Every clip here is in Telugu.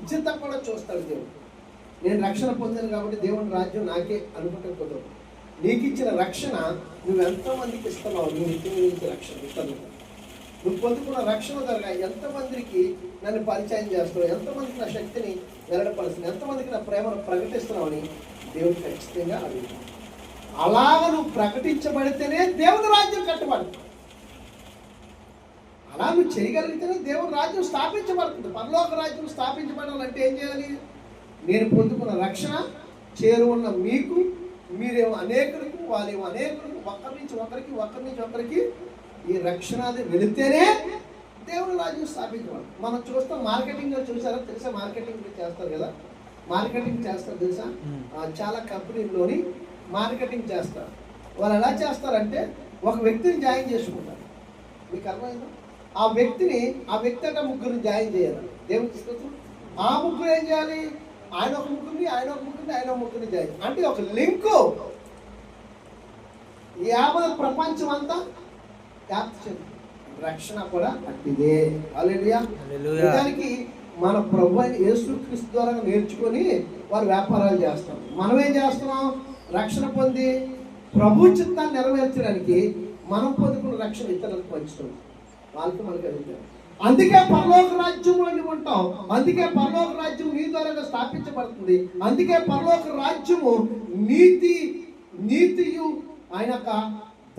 బాధ్యత కూడా చూస్తాడు దేవుడు. నేను రక్షణ పొందాను కాబట్టి దేవుని రాజ్యం నాకే అనుకుంటే కుదరదు. నీకు ఇచ్చిన రక్షణ నువ్వు ఎంతమందికి ఇస్తున్నావు? నువ్వు ఇచ్చిన రక్షణ ఇతరులకు నువ్వు పొందుకున్న రక్షణ ద్వారా ఎంతమందికి నన్ను పరిచయం చేస్తున్నావు, ఎంతమందికి నా శక్తిని వెల్లడపరుస్తున్నావు, ఎంతమందికి నా ప్రేమను ప్రకటిస్తున్నావు అని దేవుడు ఖచ్చితంగా అడుగుతాడు. అలాగ నువ్వు ప్రకటించబడితేనే దేవుని రాజ్యం కట్టబడుతుంది. అలా నువ్వు చేయగలిగితేనే దేవుని రాజ్యం స్థాపించబడుతుంది. పరలోక రాజ్యం స్థాపించబడాలంటే ఏం చేయాలి? నేను పొందుకున్న రక్షణ చేరువున్న మీకు, మీరేమో అనేకులకు, వాళ్ళేమో అనేకులకు, ఒకరి నుంచి ఒకరికి ఈ రక్షణ అది వెళితేనే దేవుని రాజ్యం స్థాపించబడదు. మనం చూస్తాం, మార్కెటింగ్లో చూసారా? తెలుసా? మార్కెటింగ్ చేస్తారు కదా, మార్కెటింగ్ చేస్తారు తెలుసా? చాలా కంపెనీల్లోని మార్కెటింగ్ చేస్తారు. వాళ్ళు ఎలా చేస్తారంటే ఒక వ్యక్తిని జాయిన్ చేసుకుంటారు. మీకు అర్థమైందా? ఆ వ్యక్తి అంటే ముగ్గురిని జాయిన్ చేయాలి. దేవుని తీసుకొచ్చు. ఆ ముగ్గురు ఏం చేయాలి? ఆయన ఒక ముగ్గురిని జాయిన్ అంటే ఒక లింకు యావత్ ప్రపంచం అంతా రక్షణ కూడా అట్టిదే. హల్లెలూయా. నిజానికి మన ప్రభు అయిన యేసుక్రీస్తు ద్వారా నేర్చుకొని వారు వ్యాపారాలు చేస్తాం. మనం ఏం చేస్తున్నాం? రక్షణ పొంది ప్రభు చిత్తాన్ని నెరవేర్చడానికి మనం పొందుకున్న రక్షణ ఇతరులకు పంచుతాం. వాళ్ళకి మనకి అడుగుతాం. అందుకే పరలోక రాజ్యంలో నువ్వు ఉంటాం. అందుకే పరలోక రాజ్యం నీ ద్వారా స్థాపించబడుతుంది. అందుకే పరలోక రాజ్యము నీతియు ఆయన యొక్క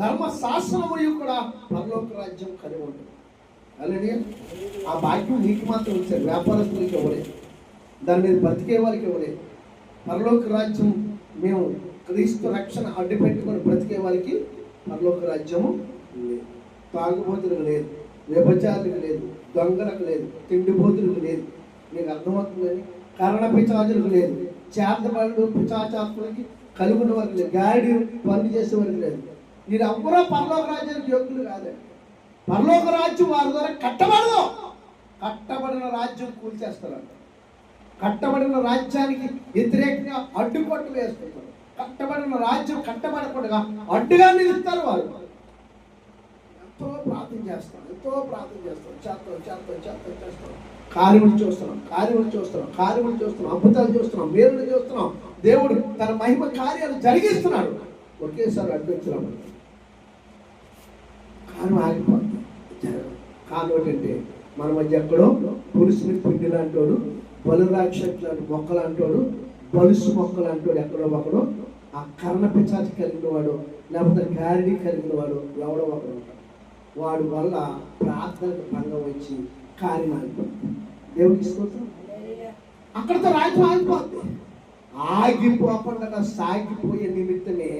ధర్మశాస్త్రముయు కూడా పరలోక రాజ్యం కలిగి ఉంటుంది. అలాగే ఆ భాగ్యం నీకు మాత్రం వచ్చారు. వ్యాపారస్తులకి ఇవ్వలేదు, దాని మీద బతికే వారికి ఇవ్వలేదు. పరలోక రాజ్యం మేము క్రీస్తు రక్షణ అడ్డు పెట్టుకొని బ్రతికే వారికి పరలోక రాజ్యము లేదు. తాగుబోతులకు లేదు, వ్యభిచారులకు లేదు, దొంగలకు లేదు, తిండిబోతులకు లేదు. మీకు అర్థమవుతుందని కరణ పిచాచులకు లేదు, చేతబడులు పిచాచాత్మలకి కలుగున్న వారికి లేదు, గాడి పనులు చేసే వారికి లేదు. మీరు ఎవ్వరూ పరలోక రాజ్యానికి యోగ్యులు కాదండి. పరలోక రాజ్యం వారి ద్వారా కట్టబడదు. కట్టబడిన రాజ్యం కూల్చేస్తారంట. కట్టబడిన రాజ్యానికి వ్యతిరేకంగా అడ్డుకొట్టు వేస్తున్నారు. కట్టబడిన రాజ్యం కట్టబడకుండా అడ్డుగా నిలుస్తారు. వారు ఎంతో ప్రార్థన చేస్తాం, చేస్తాం. కార్యములు చూస్తున్నాం, అద్భుతాలు చూస్తున్నాం, మేలులు చూస్తున్నాం. దేవుడు తన మహిమ కార్యాలు జరిగిస్తున్నాడు. ఒకేసారి అడ్డొచ్చినాం, కారణం ఆగిపోతుంది. కారణం ఏంటంటే మన మధ్య ఎక్కడో పురుషుని పిండి లాంటోడు, బలురాక్ష మొక్కలు అంటాడు, బలుసు మొక్కలు అంటాడు, ఎక్కడో ఒకడు ఆ కర్ణ పిచాచి కలిగిన వాడు, లేకపోతే గారిడి కలిగిన వాడు ఎవడో ఒకడు ఉంటాడు. వాడి వల్ల ప్రార్థనకు భంగం వచ్చి కార్యం ఆగిపోతుంది. దేవుడికి స్తోత్రం. అక్కడితో రాజ్యం ఆగిపోతుంది. ఆగిపోకుండా సాగిపోయే నిమిత్తమే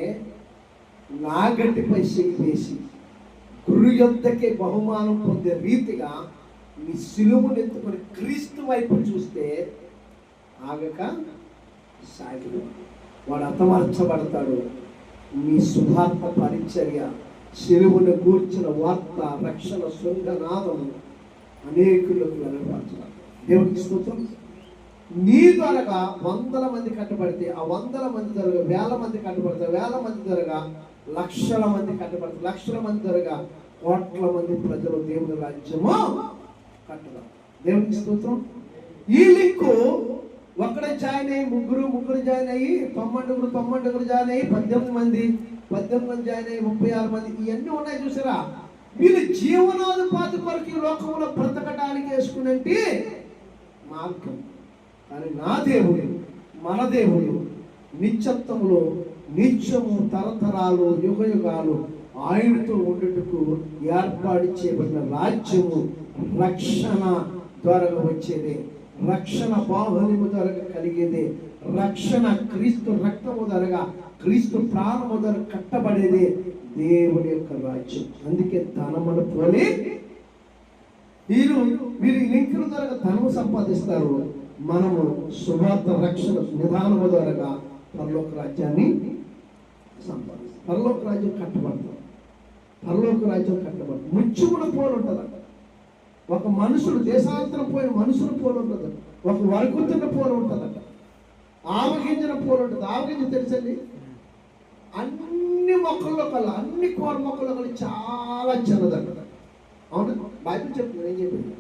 నాగడ్డిపై చెయ్యి వేసి గురు యొద్దకే బహుమానం పొందే రీతిగా నీ సిలువను ఎత్తుకొని క్రీస్తు వైపు చూస్తే ఆగక సాగి వాడు హతమార్చబడతాడు. నీ సువార్త పరిచర్య, సిలువను కూర్చిన వార్త, రక్షణ శృంగనాదము అనేకులకు వెలువడతాడు. దేవుడికి స్తోత్రం. నీ ద్వారా 100 మంది కట్టబడితే ఆ 100 మంది ద్వారా 1000 మంది కట్టబడతారు, 1000 మంది ద్వారా లక్షల మంది కట్టబడతారు, లక్షల మంది ద్వారా కోట్ల మంది ప్రజలు దేవుని రాజ్యము కట్టబడతారు. దేవుడికి స్తోత్రం. ఈ లింకు ఒక్కడే జాయిన్ అయ్యి ముగ్గురు జాయిన్ అయ్యి 90 జాయిన్ అయ్యి 18 మంది జాయిన్ అయ్యి 36 మంది ఇవన్నీ ఉన్నాయి చూసారా? వీళ్ళు జీవనోపాధి కొరకు ఈ లోకంలో బ్రతకడానికి వేసుకునేంటి మార్గం. కానీ నా దేవుడు, మన దేవుడు నిత్యత్వములో నిత్యము తరతరాలు యుగయుగాలు ఆయనతో ఉండుటకు ఏర్పాటు చేయబడిన రాజ్యము రక్షణ ద్వారా వచ్చేదే, రక్షణ బాహుల్యము ద్వారా కలిగేదే, రక్షణ క్రీస్తు రక్తము ద్వారా, క్రీస్తు ప్రాణము ద్వారా కట్టబడేదే దేవుని యొక్క రాజ్యం. అందుకే ధనమును పోలి మీరు లింకుల ద్వారా ధనము సంపాదిస్తారు. మనము సువార్త రక్షణ విధానము ద్వారా పరలోక రాజ్యాన్ని సంపాదిస్తాం. పరలోక రాజ్యం కట్టబడతాం. ముత్యముల పోలు ఉంటుందంట. ఒక మనుషులు దేశాంతరం పోయిన మనుషుల పోలు ఉంటుంది, ఒక వరకుతున్న పోలు ఉంటుందట, ఆవగింజన పోలు ఉంటుంది. ఆవగింజ తెలుసండి? అన్ని మొక్కల్లో కల్లా, అన్ని కూర మొక్కల్లో కల్లా చాలా చిన్నదంట. అవును, బైబిల్ చెప్తుంది. ఏం చెప్పింది?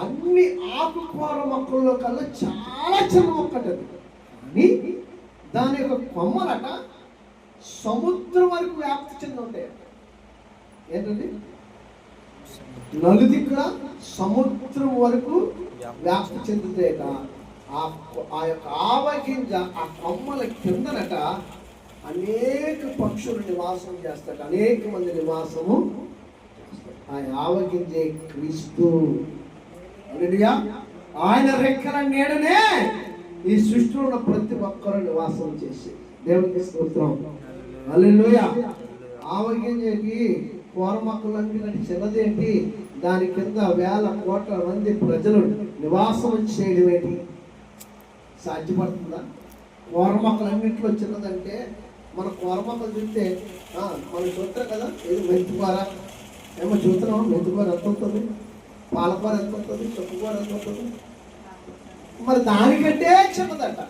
అన్ని ఆకుకూర మొక్కల్లో కల్లా చాలా చిన్న మొక్క అది. కానీ దాని యొక్క కొమ్మలట సముద్రం వరకు వ్యాప్తి చెంది ఉంటాయి. ఏంటండి? నలుదిక్కుల సముద్రం వరకు వ్యాప్తి చెందుతాయట. ఆ యొక్క ఆవగింజ ఆ కొమ్మల కిందనట అనేక పక్షులు నివాసం చేస్తాడు, అనేక మంది నివాసము చేస్తారు. ఆ ఆవగింజే క్రీస్తు. హల్లెలూయా. ఆయన రెక్కల నీడనే ఈ సృష్టిలో ఉన్న ప్రతి ఒక్కరు నివాసం చేసి దేవునికి స్తోత్రం. హల్లెలూయా. ఆవగింజకి కూర మొక్కలన్నీ చిన్నదేంటి, దాని కింద వేల కోట్ల మంది ప్రజలు నివాసం చేయడం ఏంటి సాధ్యపడుతుందా? కూర మొక్కలన్నింటిలో చిన్నదంటే మన కూర మొక్కలు చూస్తే మనం చూస్తాం కదా, ఇది మెంతికూర ఏమో చూస్తున్నాం. మెంతికూర ఎంత ఉంటుంది, పాలకూర ఎంత ఉంటుంది, చుక్కకూర ఎంత ఉంటుంది, మరి దానికంటే చిన్నదట.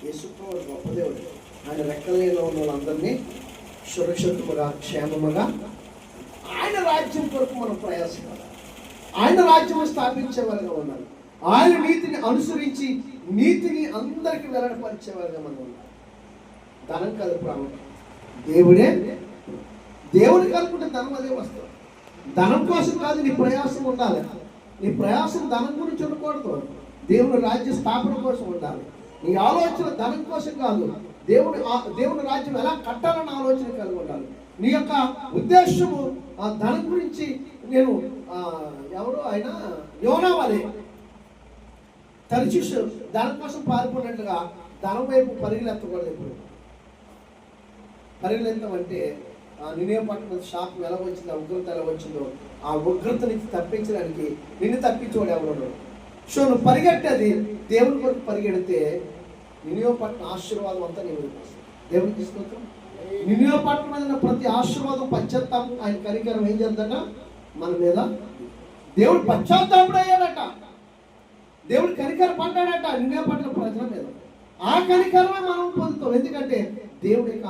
యేసుప్రభువు గొప్ప దేవుడు. ఆయన రెక్కలలో ఉన్న వాళ్ళందరినీ సురక్షితముగా క్షేమముగా ఆయన రాజ్యం కొరకు మనం ప్రయాసపడాలి. ఆయన రాజ్యం స్థాపించేవారుగా ఉండాలి. ఆయన నీతిని అనుసరించి నీతిని అందరికి వెల్లడిపరిచేవారుగా మనం ఉండాలి. ధనం కాదు ప్రాముఖ్యం, దేవుడే. దేవుడు కలుపుకుంటే ధనం అదే వస్తుంది. ధనం కోసం కాదు నీ ప్రయాసం ఉండాలి. నీ ప్రయాసం ధనం గురించి ఉండకూడదు, దేవుని రాజ్య స్థాపన కోసం ఉండాలి. నీ ఆలోచన ధనం కోసం కాదు, దేవుని రాజ్యం ఎలా కట్టాలన్న ఆలోచన కలిగి ఉండాలి. నీ యొక్క ఉద్దేశము ఆ ధనం గురించి. నేను ఎవరు ఆయన యోనావలే తరచు ధనం కోసం పాల్గొన్నట్టుగా ధనం వైపు పరిగెత్తకూడదు. ఎప్పుడు పరిగెత్తామంటే నినేవే పట్టణం శాపం ఎలా వచ్చిందో, ఉగ్రత ఎలా వచ్చిందో, ఆ ఉగ్రత నుంచి తప్పించడానికి నిన్ను తప్పించేవాడు ఎవరు? సో నువ్వు పరిగెట్టేది దేవుని కొరకు పరిగెడితే నినేవే పట్టణం ఆశీర్వాదం అంతా నేను దేవుని తీసుకుంటాం. నినేవే పట్టణం మీద ప్రతి ఆశీర్వాదం పశ్చాత్తాపం ఆయన కనికరం ఏం చేద్దాట మన మీద. దేవుడు పశ్చాత్తాపుడు అయ్యాడట, దేవుడు కనికరం పడ్డాడట నినేవే పట్టణం ప్రజల మీద. ఆ కనికరమే మనం పొందుతాం. ఎందుకంటే దేవుడి యొక్క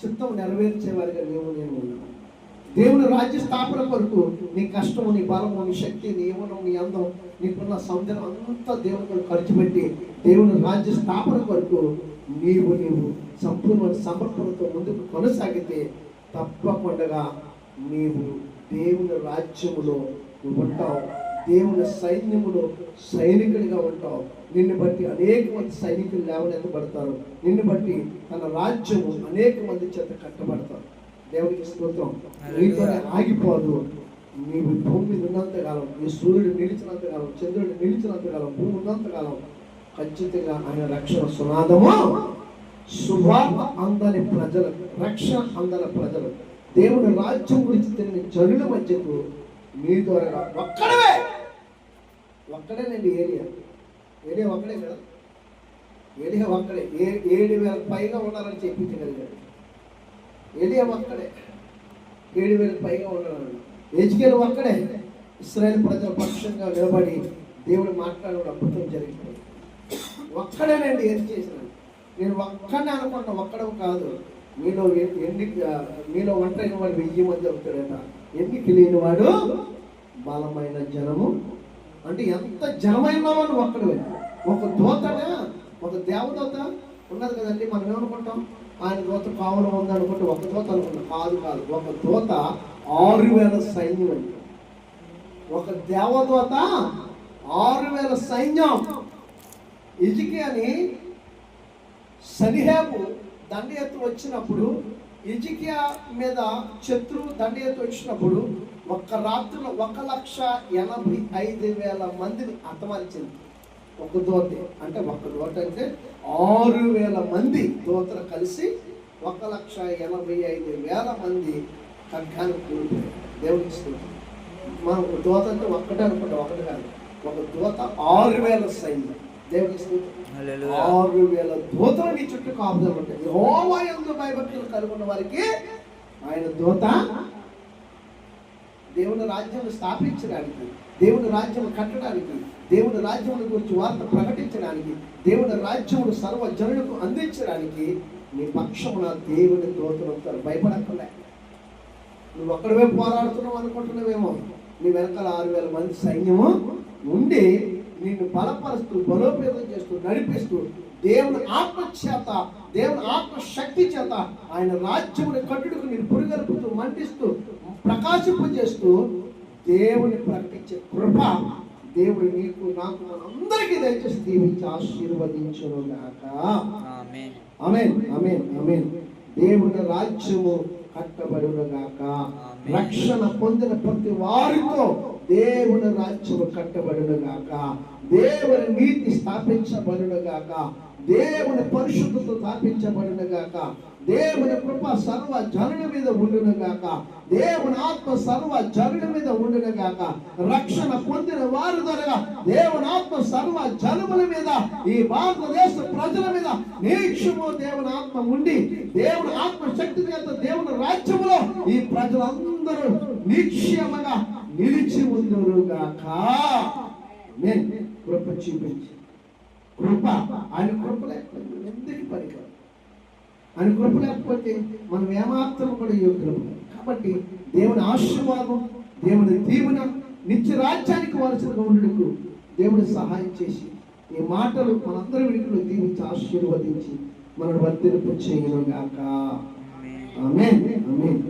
చిత్తం నెరవేర్చేవారిగా నేను ఉన్నాను. దేవుని రాజ్య స్థాపన కొరకు నీ కష్టము, నీ బలము, నీ శక్తి, నీ యవ్వనం, నీ అందం, నీకున్న సౌందర్యం అంతా దేవుని కొరకు ఖర్చు పెట్టి దేవుని రాజ్య స్థాపన కొరకు నీవు సంపూర్ణ సమర్పణతో ముందుకు కొనసాగితే తప్పకుండా నీవు దేవుని రాజ్యములో నువ్వు ఉంటావు. దేవుని సైన్యములో సైనికుడిగా ఉంటావు. నిన్ను బట్టి అనేక మంది సైనికులు లేవనెత్తబడతారు. నిన్ను బట్టి తన రాజ్యము అనేక మంది చేత కట్టబడతారు. దేవునికి స్తోత్రం. నీతోనే ఆగిపోదు. నీవు భూమి మీద ఉన్నంతకాలం, నీ సూర్యుడు నిలిచినంతకాలం, చంద్రుడు నిలిచినంతకాలం, భూమి ఉన్నంతకాలం ఖచ్చితంగా ఆయన రక్షణ సునాదము సువార్త అందని ప్రజలకు, రక్షణ అందని ప్రజలు, దేవుని రాజ్యం గురించి తెలియని జనుల మధ్యకు మీ ద్వారా ఒక్కడేనండి. ఏరియా ఒక్కడే కదా, ఏరియా ఒక్కడే. 7,000 పైగా ఉండాలని చెప్పించగలిగాడు. ఏరియా ఒక్కడే, 7,000 పైగా ఉండాలని. ఎజ్కేలు ఒక్కడే ఇశ్రాయేలు ప్రజల పక్షంగా నిలబడి దేవుడు మాట్లాడే అద్భుతం జరిగింది. ఒక్కడేనండి ఏది చేసిన. నేను ఒక్కడే అనుకుంటా, ఒక్కడవు కాదు. మీలో ఒంటరిన వాడు 1000 మంది అవుతాడట. ఎన్నిక లేనివాడు బలమైన జనము. అంటే ఎంత జనమైన వాడు ఒక్కడే. ఒక దూతగా, ఒక దేవదూత ఉన్నది కదండి. మనం ఏమనుకుంటాం, ఆయన దూత కావడం ఉంది అనుకుంటే ఒక దూత అనుకుంటాం. కాదు, ఒక దూత 6,000 సైన్యం అండి. ఒక దేవదూత 6,000 సైన్యం. హిజ్కియాని సనిహేము దండెత్తు వచ్చినప్పుడు, హిజ్కియా మీద శత్రువు దండెత్తు వచ్చినప్పుడు ఒక్క రాత్రిలో 1,85,000 మందిని హతమార్చింది ఒక దూత. అంటే ఒక దూత అంటే 6,000 మంది దూతలు కలిసి 1,85,000 మంది ఖడ్గానికి కూలిపోయారు. దేవునికి స్తోత్రం. మనం దూత అంటే ఒక్కటే అనుకుంటాం, ఒకటి కాదు. ఒక దూత 6,000 సైన్యం. దేవునికి స్తోత్రం. 6,000 దూతలు నీ చుట్టూ కాపుదలు ఉంటాయి. యెహోవా యందు భయభక్తులు కలుగున్న వారికి ఆయన దూత దేవుని రాజ్యం స్థాపించడానికి, దేవుని రాజ్యం కట్టడానికి, దేవుని రాజ్యం గురించి వార్త ప్రకటించడానికి, దేవుని రాజ్యమును సర్వజనులకు అందించడానికి నీ పక్షమున దేవుని దూతలు ఉంటారు. భయపడక్కర్లే. నువ్వు ఒక్కడవే పోరాడుతున్నావు అనుకుంటున్నావేమో, నీ వెనకాల 6,000 మంది సైన్యము ఉండి నిన్ను బలపరుస్తూ బలోపేతం చేస్తూ నడిపిస్తూ దేవుని ఆత్మ చేత, దేవుని ఆత్మ శక్తి చేత ఆయన రాజ్యముని కట్టుడుకు నేను పురుగలుపుతూ మండిస్తూ ప్రకాశింపజేస్తూ దేవుని ప్రకటించే కృప దేవుడు నీకు నాకు మనందరికీ దయచేసి దీవించి ఆశీర్వదించును గాక. ఆమేన్ ఆమేన్ ఆమేన్. దేవుని రాజ్యము కట్టబడును గాక. రక్షణ పొందిన ప్రతి వారితో దేవుని రాజ్యము కట్టబడును గాక. దేవుని నీతి స్థాపించబడును గాక. దేవుని పరిశుద్ధత స్థాపించబడును గాక. దేవుని కృప సర్వ జనుల మీద ఉండును గాక. దేవుని ఆత్మ సర్వ జనుల మీద ఉండును గాక. రక్షణ పొందిన వారి ద్వారా దేవుని ఆత్మ సర్వ జనుల మీద, ఈ భారతదేశ ప్రజల మీద నిరీక్షము దేవుని ఆత్మ ఉండి దేవుని ఆత్మ శక్తి చేత దేవుని రాజ్యములో ఈ ప్రజలందరూ నిశ్చయముగా నిలిచి ఉందురు గాక. కృప చూపించి కృప, ఆయన కృప లేకపోతే ఎందుకు పనికిరాదు. ఆయన కృప లేకపోతే మనం ఏమాత్రం కూడా యోగ్యులం. కాబట్టి దేవుని ఆశీర్వాదం, దేవుని దీవెన నిత్య రాజ్యానికి వారసులుగా ఉండటకు దేవుడు సహాయం చేసి ఈ మాటలు మనందరి వీటిలో దీవించి ఆశీర్వదించి మనల్ని వర్ధిల్లింప చేయను గాక. ఆమేన్ ఆమేన్.